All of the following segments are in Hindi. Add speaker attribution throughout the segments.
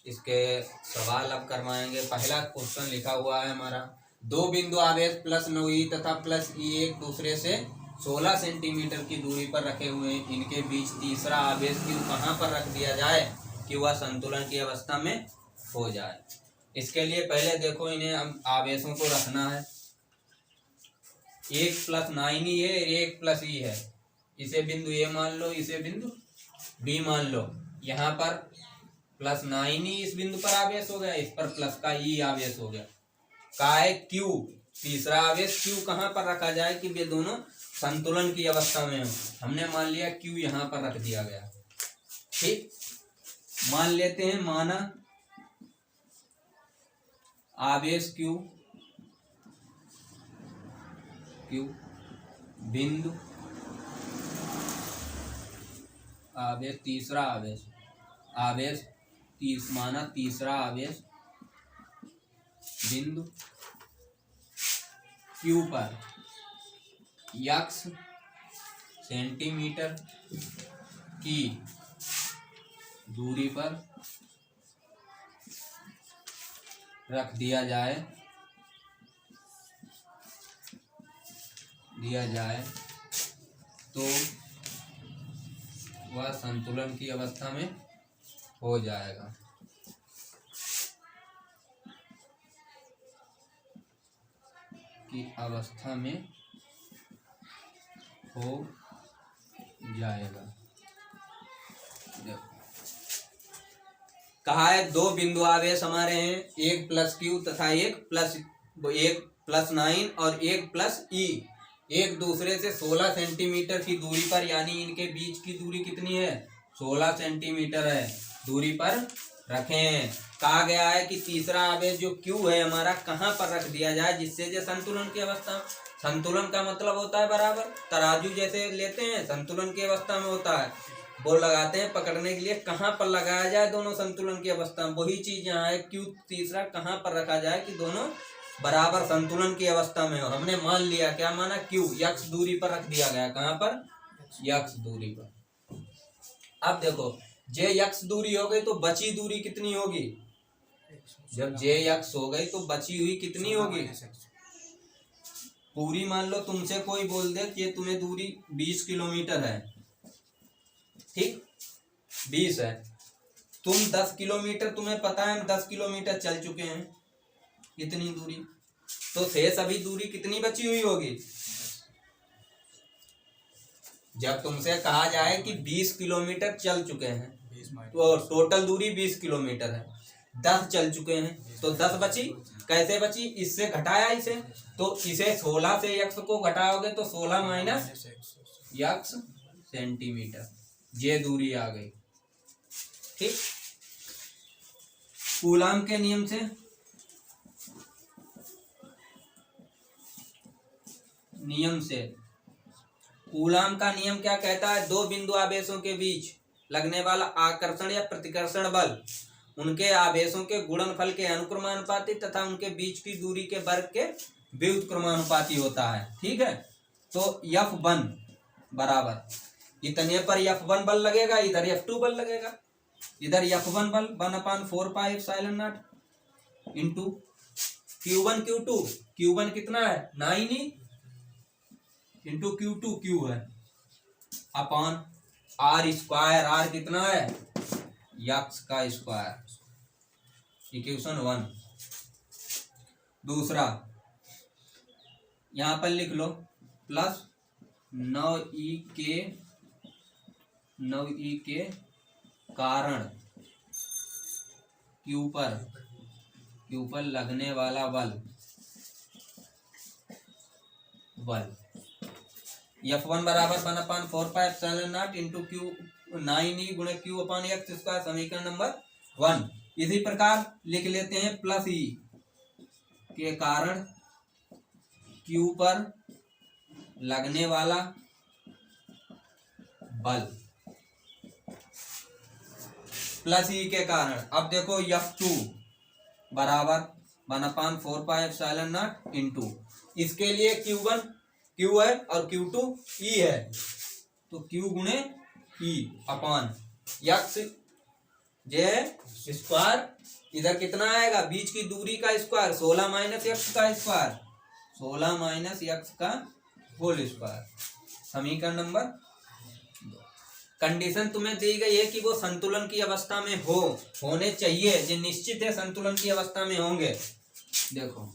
Speaker 1: इसके सवाल अब करवाएंगे। पहला क्वेश्चन लिखा हुआ है हमारा, दो बिंदु आवेश प्लस 9e तथा प्लस e एक दूसरे से 16 सेंटीमीटर की दूरी पर रखे हुए हैं। इनके बीच तीसरा आवेश q कहाँ पर रख दिया जाए कि वह संतुलन की अवस्था में हो जाए। इसके लिए पहले देखो इन्हें हम आवेशों को रखना है। एक प्लस 9e है, एक प्लस e है। इसे बिंदु ए मान लो, इसे बिंदु बी मान लो। यहाँ पर प्लस 9e इस बिंदु पर आवेश हो गया, इस पर प्लस का e आवेश हो गया। का है q, तीसरा आवेश q कहाँ पर रखा जाए कि वे दोनों संतुलन की अवस्था में हो। हमने मान लिया q यहाँ पर रख दिया गया। ठीक, मान लेते हैं, माना आवेश q बिंदु आवेश, तीसरा आवेश माना तीसरा आवेश बिंदु q पर x सेंटीमीटर की दूरी पर रख दिया जाए तो वह संतुलन की अवस्था में हो जाएगा। देखो कहा है दो बिंदु आवेश हमारे हैं, एक प्लस q तथा एक प्लस 9 और एक प्लस e, एक दूसरे से 16 सेंटीमीटर की दूरी पर, यानी इनके बीच की दूरी कितनी है 16 सेंटीमीटर है, दूरी पर रखे हैं। कहा गया है कि तीसरा आवेश जो q है हमारा कहाँ पर रख दिया जाए जिससे जो संतुलन की अवस्था, संतुलन का मतलब होता है बराबर, तराजू जैसे लेते हैं संतुलन की अवस्था में होता है, वो लगाते हैं पकड़ने के लिए, कहाँ पर लगाया जाए दोनों संतुलन की अवस्था में, वही चीज यहाँ है q तीसरा कहाँ पर रखा जाए कि दोनों बराबर संतुलन की अवस्था में हो। हमने मान लिया, क्या माना q x दूरी पर रख दिया गया, कहाँ पर x दूरी पर। अब देखो जे x दूरी हो गई तो बची दूरी कितनी होगी, जब जे x हो गई तो बची हुई कितनी होगी पूरी। मान लो तुमसे कोई बोल दे कि तुम्हें दूरी 20 किलोमीटर है, ठीक 20 है, तुम 10 किलोमीटर, तुम्हें पता है हम 10 किलोमीटर चल चुके हैं इतनी दूरी, तो शेष अभी दूरी कितनी बची हुई होगी। जब तुमसे कहा जाए कि 20 किलोमीटर चल चुके हैं तो टोटल दूरी 20 किलोमीटर है, 10 चल चुके हैं तो 10 बची, कैसे बची, इससे घटाया इसे, तो इसे 16 से x को घटाओगे तो 16 माइनस x सेंटीमीटर, ये दूरी आ गई। ठीक, कूलाम के नियम से कूलाम का नियम क्या कहता है, दो बिंदु आवेशों के बीच लगने वाला आकर्षण या प्रतिकर्षण बल उनके आवेशों के गुणनफल के अनुक्रमानुपाती तथा उनके बीच की दूरी के वर्ग के व्युत्क्रमानुपाती होता है। ठीक है, तो F1 बराबर इतने पर F1 बल लगेगा, इधर F2 बल लगेगा, इधर F1 बल 1/4 pi epsilon not into Q1 Q2, Q1 कितना है 9e इंटू Q2 Q है अपॉन R स्क्वायर, R कितना है x का स्क्वायर, इक्वेशन 1। दूसरा यहां पर लिख लो प्लस 9e के कारण Q पर लगने वाला बल F1 बराबर 1/4 pi epsilon not into Q 9e गुणे Q अपॉन x स्क्वायर, समीकरण नंबर 1। इसी प्रकार लिख लेते हैं प्लस e के कारण Q पर लगने वाला बल प्लस e के कारण। अब देखो F2 बराबर 1/4 पाई एप्सिलॉन नॉट इंटू, इसके लिए Q1 Q है और Q2 E है, तो Q गुणे E upon x J square, इधर कितना आएगा बीच की दूरी का स्क्वायर 16 माइनस एक्स का स्क्वायर, 16 माइनस एक्स का होल स्क्वायर। समीकरण नंबर 2। कंडीशन तुम्हें दी गई है कि वो संतुलन की अवस्था में होने चाहिए, जो निश्चित है संतुलन की अवस्था में होंगे। देखो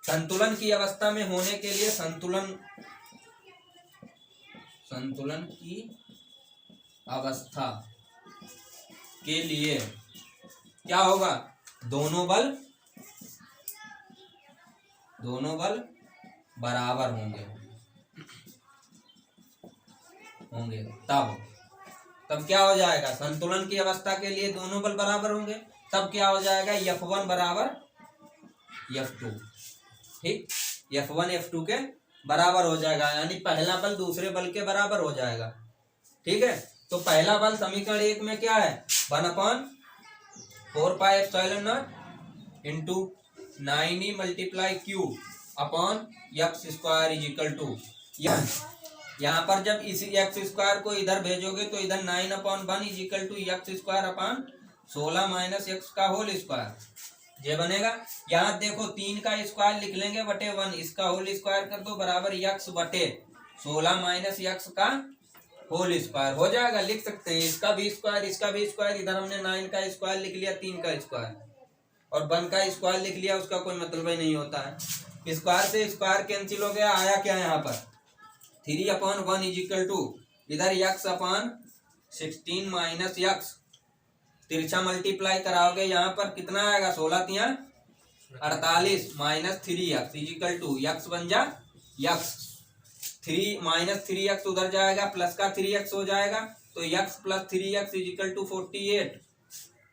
Speaker 1: संतुलन की अवस्था में होने के लिए संतुलन की अवस्था के लिए क्या होगा, दोनों बल बराबर होंगे तब क्या हो जाएगा, संतुलन की अवस्था के लिए दोनों बल बराबर होंगे, तब क्या हो जाएगा F1 बराबर F2। ठीक, F1 F2 के बराबर हो जाएगा, यानी पहला बल दूसरे बल के बराबर हो जाएगा। ठीक है, तो पहला बल समीकरण 1 में क्या है, 1/4πε0 into 9e multiply Q upon X square is equal to, यहाँ पर जब इसी एक्स स्क्वायर को इधर भेजोगे तो इधर 9/1 is equal to x square upon 16 minus x का होल स्क्वायर, ये बनेगा। यहाँ देखो 3 का स्क्वायर लिख लेंगे बटे 1, इसका होल स्क्वायर कर दो बराबर एक्स बटे 16 माइनस एक्स का होल स्क्वायर हो जाएगा, लिख सकते हैं। इसका भी स्क्वायर इसका भी स्क्वायर, इधर हमने 9 का स्क्वायर लिख लिया, 3 का स्क्वायर और 1 का स्क्वायर लिख लिया, उसका कोई मतलब ही नहीं होता है। स्क्वायर से स्क्वायर कैंसिल हो गया, आया क्या यहाँ पर 3/1 इज इक्वल टू इधर एक्स अपॉन 16 माइनस एक्स, तिरछा मल्टीप्लाई कराओगे यहाँ पर कितना आएगा 16 तिया 48 minus 3x is equal to x बन जा एक्स, 3 माइनस 3x उधर जाएगा प्लस का 3x हो जाएगा, तो x plus 3x is equal to 48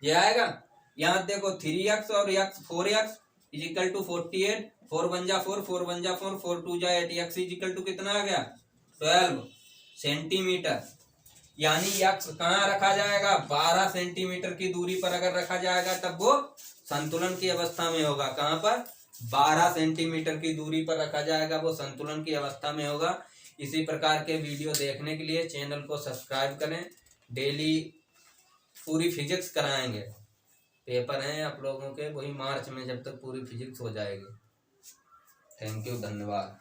Speaker 1: ये आएगा। यहाँ देखो 3x और x 4x इजिकल टू 48, 4 बन जा 4, 4 बन जा 4, 4 2 जा 8, x इजिकल टू कितना आ गया 12 सेंटीमीटर। यानी x कहाँ रखा जाएगा 12 सेंटीमीटर की दूरी पर अगर रखा जाएगा तब वो संतुलन की अवस्था में होगा। कहाँ पर 12 सेंटीमीटर की दूरी पर रखा जाएगा, वो संतुलन की अवस्था में होगा। इसी प्रकार के वीडियो देखने के लिए चैनल को सब्सक्राइब करें। डेली पूरी फिजिक्स कराएंगे, पेपर हैं आप लोगों के वही मार्च में, जब तक पूरी फिजिक्स हो जाएगी। थैंक यू, धन्यवाद।